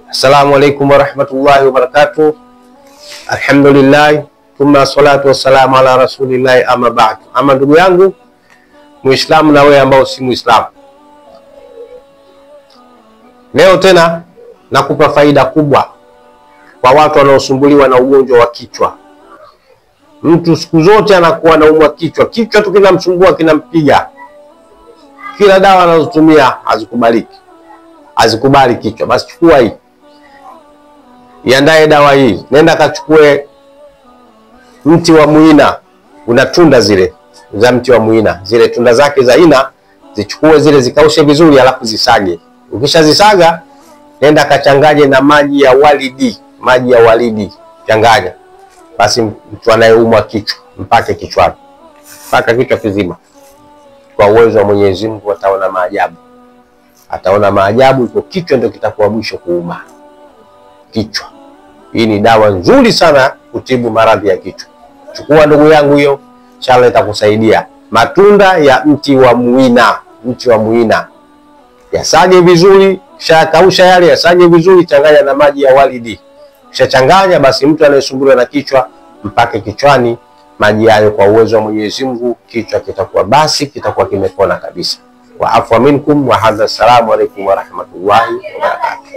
Assalamu alaikum warahmatullahi wabarakatuh. Alhamdulillah, thumma salatu wassalamu ala rasulillahi, amma ba'd. Ama ndugu yangu Muislamu na wewe ambao si Muislamu, leo tena nakupa faida kubwa kwa watu wanaosumbuliwa na ugonjwa wa kichwa. Mtu siku zote anakuwa na umwa kichwa, kichwa tu kinamsumbua, kinampiga. Kila dawa anazotumia hazikubali kichwa. Basi chukua hii, iandae dawa hii, nenda kachukue mti wa muina. Una tunda zile za mti wa muina, zile tunda zake za ina, zichukue zile, zikaushe vizuri, alafu zisage. Ukishazisaga, nenda kachanganye na maji ya walidi, changanya. Basi mtu anayeumwa kichwa mpake kichwani, mpaka kichwa kizima. Kwa uwezo wa Mwenyezi Mungu ataona maajabu. Ataona maajabu, kwa kichwa ndio kitakuwa mwisho kuuma. Kichwa. Hii ni dawa nzuri sana kutibu maradhi ya kichwa. Chukua ndugu yangu hiyo, inshallah itakusaidia. Matunda ya mti wa muina. Yasage vizuri, kausha yale, yasage vizuri, changanya na maji ya walidi. Kisha changanya, basi mtu anayesumbuliwa na kichwa mpake kichwani maji hayo. Kwa uwezo wa Mwenyezi Mungu kichwa kitakuwa kimepona kabisa. Wa afwa minkum wa hadha. Assalamu alaikum wa rahmatullahi wa barakatuh.